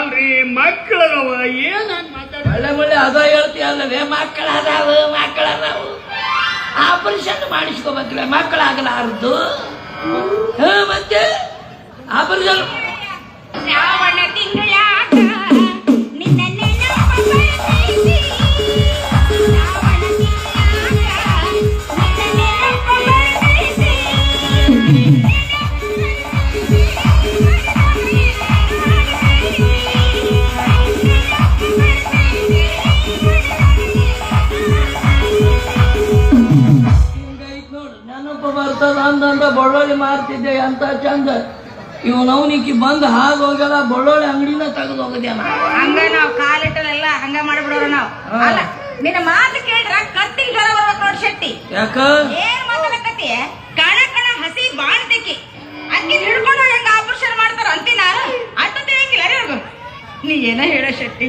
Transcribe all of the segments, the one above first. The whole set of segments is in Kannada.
ಅಲ್ರಿ ಮಕ್ಕಳದವ ಏನ್ ಒಳ್ಳೆ ಒಳ್ಳೆ ಅದ ಹೇಳ್ತೀಯಲ್ಲವೇ ಮಕ್ಕಳದಾವು ಆಪರೇಷನ್ ಮಾಡಿಸ್ಕೋಬೇಕಲ್ಲ ಮಕ್ಕಳಾಗಲಾರದು ಮತ್ತೆ ಆಪರೇಷನ್ ಶ್ರಾವಣ ತಿಂಗಳಾಗ ನಿನ್ನ ನೆನಪು ಬರ್ತದ ಅಂದಂದ ಬಳ್ಳೊಳ್ಳಿ ಮಾರ್ತಿದ್ದೆ ಅಂತ ಚಂದ ಇವನವನಿಕ್ಕಿ ಬಂದು ಹಾಗೆ ಹೋಗ್ಯಲ್ಲ ಬಳ್ಳೊಳ್ಳಿ ಅಂಗಡಿನ ತೆಗೆದು ಹೋಗದ್ಯಾನ ಹಂಗ ನಾವ್ ಕಾಲಿಟ್ಟಲೆಲ್ಲ ಹಂಗ ಮಾಡ್ಬಿಡೋರು ನಾವ್ ಅಲ್ಲ ನಿನ್ನ ಮಾತು ಕೇಳ್ರ ಕತ್ತಿಗೆ ಜ್ವರ ಬರ್ಬೇಕು ನೋಡ್ ಶೆಟ್ಟಿ ಯಾಕ ಏನ್ ಮಾತಾಡಕತ್ತಿ ಕಣ ಕಣ ಹಸಿ ಬಾಣ್ತಿಕ್ಕಿ ಅಕ್ಕಿ ಹಿಡ್ಕೊಂಡು ಹೆಂಗ ಆಪರೇಷನ್ ಮಾಡ್ತಾರ ಅಂತಿನ ಅಟ್ಟ ತಿಳಿಯಂಗಿಲ್ಲ ರೀ ನೀ ಏನ ಹೇಳ ಶೆಟ್ಟಿ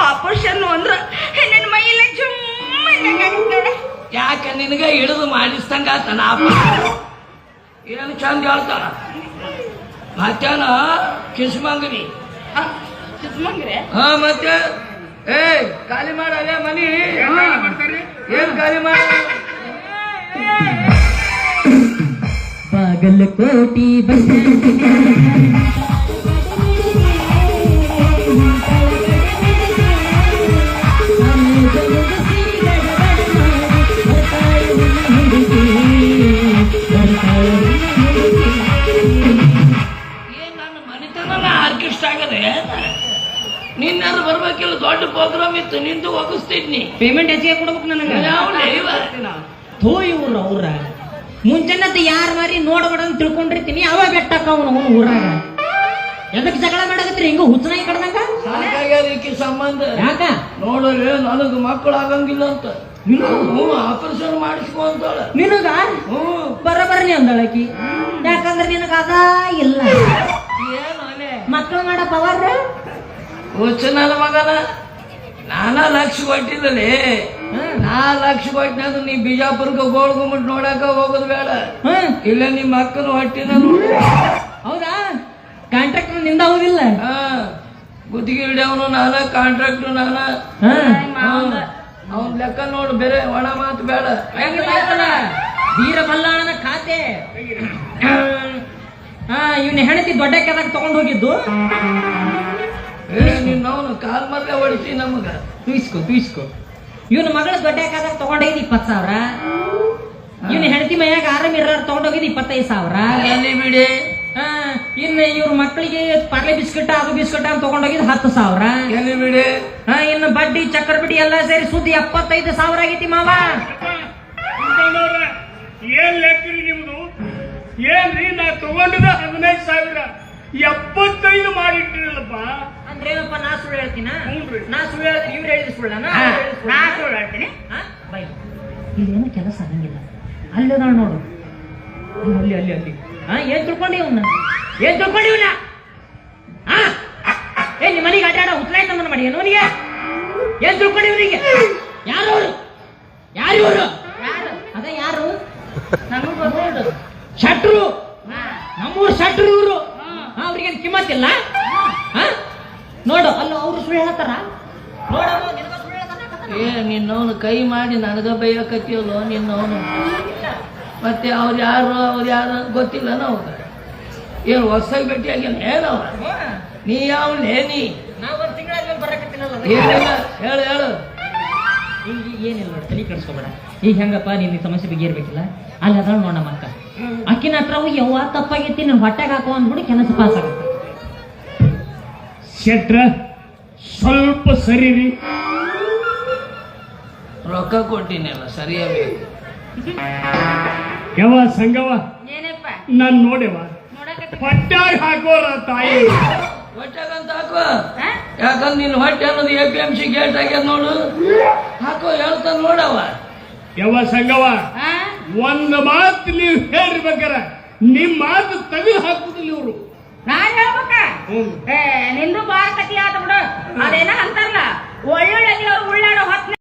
ಆಪರೇಷನ್ ಅಂದ್ರ ನನ್ನ ಮೈಯೆಲ್ಲ ಜುಮ್ಮ ಇದ್ದಂಗಾಗಿತ್ತು ನೋಡ ಯಾಕೆ ನಿನಗೆ ಹಿಡಿದು ಮಾಡಿಸ್ತಂಗ ಆತನ ಏನು ಚಂದ ಹೇಳ್ತಾನ ಮತ್ತೇನ ಕಿಸ್ಮಂಗನಿ ಕಿಸ್ಮಂಗ್ರೆ ಹಾ ಮತ್ತೆ ಏ ಖಾಲಿ ಮಾಡಲ್ಲ ಮನಿ ಏನ್ ಖಾಲಿ ಮಾಡ ಬಾಗಲಕೋಟಿ ಆರ್ಕೆಸ್ಟ್ರಾ ಆಗದೆ ನಿನ್ನಾರು ಬರ್ಬೇಕಿಲ್ಲ ದೊಡ್ಡ ಪ್ರೋಗ್ರಾಮ್ ಇತ್ತು ನಿಂದು ಒಗಿಸ್ತಿದ್ನಿ ಪೇಮೆಂಟ್ ಹೆಚ್ಚಿಗೆ ಕೊಡ್ಬೇಕು ನನಗೆ ಥೋ ಇವ್ರು ಅವ್ರ ಮುಂಚೆನದ್ದು ಯಾರ ಮಾರಿ ನೋಡ್ಬೇಡಂತ ತಿಳ್ಕೊಂಡಿರ್ತೀನಿ ಅವಾಗ ಬೆಟ್ಟಕ್ಕ ಅವನು ಊರಾಗ ಎದಕ್ ಜಗಳ ಮಾಡಕತ್ರಿ ಹಿಂಗ ಹುಚ್ಚನಾಗಿ ಕಡ್ದಂಗ ಸಾಕಾಗ್ಯಾದಕ್ಕೆ ಸಂಬಂಧ ಯಾಕ ನೋಡ್ರಿ ನನಗ ಮಕ್ಕಳು ಆಗಂಗಿಲ್ಲ ಅಂತ ಆಪರೇಷನ್ ಮಾಡಿಸ್ಕೊ ಅಂತಾಳ ನಿನಗ ಬರಬರನಿ ಅಂದಳಕಿ ಯಾಕಂದ್ರೆ ನಿನಗ ಅದ ಇಲ್ಲ ಮಕ್ಕಳು ಮಾಡ ಪವರ್ ಹುಚ್ಚ ನನ್ನ ಮಗನ ನಾನ ಲಕ್ಷ ಕೊಟ್ಟಿಲ್ಲಲೇ ಲಕ್ಷ ಕೊಟ್ಟಿನ ನೀ ಬಿಜಾಪುರಕ್ಕೆ ಗೋಳ್ ಗುಮ್ಮಟ್ ನೋಡಾಕ ಹೋಗೋದು ಬೇಡ ಇಲ್ಲ ನಿಮ್ಮ ಅಕ್ಕನ ಹೊಟ್ಟಿನ ನೋಡಿ ಹೌದಾ ಕಾಂಟ್ರಾಕ್ಟರ್ ನಿಂದ ಹೌದಿಲ್ಲ ಗುತ್ತಿಗೆ ಹಿಡಿಯವನು ನಾನ ಕಾಂಟ್ರಾಕ್ಟರ್ ನಾನ ಅವನ್ ಲೆಕ್ಕ ನೋಡು ಬೇರೆ ಒಣ ಮಾತು ಬೇಡ ವೀರ ಮಲ್ಲಾಳನ ಖಾತೆ ಇವನ ಹೆಣತಿ ದೊಡ್ಡ ಕೆದಾಗ ತಗೊಂಡು ಹೋಗಿದ್ದು ನಿನ್ನವನು ಕಾಲ್ ಮರ್ಲೆ ಹೊಡಿಸಿ ನಮಗ ತುಯಿಸ್ಕೊ ಇವನ ಮಗಳ ದೊಡ್ಡ ಕೆದಾಗ ತಗೊಂಡೋಗಿದ್ 20,000 ಇವನ ಹೆಣತಿ ಮೈಯಾಗ ಆರಾಮ್ ಇರ ತಗೊಂಡೋಗಿದ್ 25,000 ಎಲ್ಲಿ ಬಿಡಿ ಇನ್ನು ಇವ್ರ ಮಕ್ಕಳಿಗೆ ಪಾರ್ಲೆ ಬಿಸ್ಕಿಟ್ ಅದು ಬಿಸ್ಕಿಟ್ ಅಂತ ತಗೊಂಡೋಗಿದ್ 10,000 ಎಲ್ಲಿ ಬಿಡಿ ಇನ್ನು ಬಡ್ಡಿ ಚಕ್ರ ಬಿಡಿ ಎಲ್ಲ ಸೇರಿ ಸುದ್ದಿ 75,000 ಆಗೈತಿ ಮಾವ ಏನ್ ಲೆಕ್ಕ್ರಿ ನಿಮ್ದು ಏನ್ರಿ ನಾ ತಗೊಂಡಿದ 15,000 75 ಮಾಡಿಟ್ಟಿರಲ್ಲಪ್ಪ ಅಂದ್ರೇನಪ್ಪ ನಾ ಸುಳ್ಳು ಹೇಳ್ತೀನ ಹ್ಞೂನ್ರಿ. ನಾ ಸುಳ್ಳು ಹೇಳಿದ್ರೆ ಇವ್ರು ಹೇಳಿದ ಸುಳ್ಳ ನಾ ಸುಳ್ಳು ಹೇಳ್ತೀನಿ ಇಲ್ಲೇನು ಕೆಲಸ ಆಗಂಗಿಲ್ಲ ಅಲ್ಲಿದಾಳ ನೋಡು ಅಲ್ಲಿ ಅಲ್ಲಿ ಅಲ್ಲಿ ಏನ್ ತಿಳ್ಕೊಂಡಿ ಇವನ್ನ ಏನ್ ತಿಳ್ಕೊಂಡಿ ಇವನ್ನ ಏನ್ ನಿಮ್ಮ ಮನೆಗೆ ಅಡ್ಡಾಡ ಹುತ್ತಲಾಯ್ತು ನಮ್ಮನ್ನ ಮಾಡಿ ಅವನಿಗೆ ಏನ್ ತಿಳ್ಕೊಂಡಿ ಇವನಿಗೆ ಯಾರು ಅವರು ಯಾರು ಇವರು ಅದ ಯಾರು ನಮಗ್ ಗೊತ್ತು ಶಟ್ರು ನಮ್ಮೂರು ಶಟ್ರು ಇವರು ಅವ್ರಿಗೇನು ಕಿಮ್ಮತ್ತಿಲ್ಲ ನೋಡು ಅಲ್ಲ ಅವ್ರು ಸುಳ್ಳು ಹೇಳ್ತಾರ ನೋಡಮ್ಮ ನಿನಗ ಸುಳ್ಳು ಹೇಳ್ತಾನ ನಿನ್ನವನು ಕೈ ಮಾಡಿ ನನಗ ಬೈಯಕತ್ತಿಯಲ್ಲೋ ನಿನ್ನವನು ಮತ್ತೆ ಅವ್ರು ಯಾರು ಗೊತ್ತಿಲ್ಲ ನಾವು ಏನು ಹೊಸಾಗಿ ಭೇಟಿಯಾಗಿಲ್ಲ ಏನವ ನೀ ಯಾವನೇ ನೀ ನಾವು ಒಂದು ತಿಂಗಳಲ್ಲಿ ಬರಕತ್ತಿನಲ್ಲ ಏನಿಲ್ಲ ಹೇಳು ಈಗ ಏನಿಲ್ಲ ನೋಡಿ ತಲೆ ಕೆಡಿಸ್ಕೋಬೇಡ ಈಗ ಹೆಂಗಪ್ಪ ನಿನ್ನ ಸಮಸ್ಯೆ ಬಗೆಯಿರ್ಬೇಕಿಲ್ಲ ಅಲ್ಲಿ ಅದ ನೋಡ ನಮ್ಮ ಅಕ್ಕ ಅಕ್ಕಿನ ಹತ್ರ ಹೋಗಿ ಯವ್ವ ತಪ್ಪಾಗೈತಿ ನನ್ನ ಹೊಟ್ಟೆಗೆ ಹಾಕೋ ಅಂದ್ಬಿಟ್ಟು ಕೆಲಸ ಪಾಸ್ ಆಗುತ್ತೆ ಶೆಟ್ರ ಸ್ವಲ್ಪ ಸರಿ ರೀ ರೊಕ್ಕ ಕೊಟ್ಟಿನಲ್ಲ ಸರಿಯಾಗಬೇಕು ಯಾವ ಸಂಗವ ಏನಪ್ಪ ನಾನ್ ನೋಡೆವ ನೋಡಕತ್ತಿ ಹೊಟ್ಟಾಗ ಹಾಕೋರ ತಾಯಿ ಹೊಟ್ಟೆಗಂತ ಹಾಕೋ ಯಾಕಂದ್ರೆ ನಿನ್ನ ಹೊಟ್ಟೆ ಅನ್ನೋದು APMC ಗೇಟ್ ಆಗ್ಯದ ನೋಡು ಹಾಕೋ ಹೇಳ್ತಾನ ನೋಡವ ಯಾವ ಸಂಗವ ಒಂದ್ ಮಾತು ನೀವು ಹೇಳಿರ್ಬೇಕಾರ ನಿಮ್ ಮಾತು ತೆಗೆದು ಹಾಕುದಿಲ್ಲ ಇವ್ರು ನಾನ್ ಹೇಳ್ಬೇಕ ನಿಂದು ಬಾಳ ಕತಿ ಆತ ಬಿಡು ಅದೇನ ಅಂತಾರಲ್ಲ ಒಳ್ಳೊಳ್ಳೆ ಅವ್ರು ಉಳ್ಳಾಡೋ ಹೊತ್ತು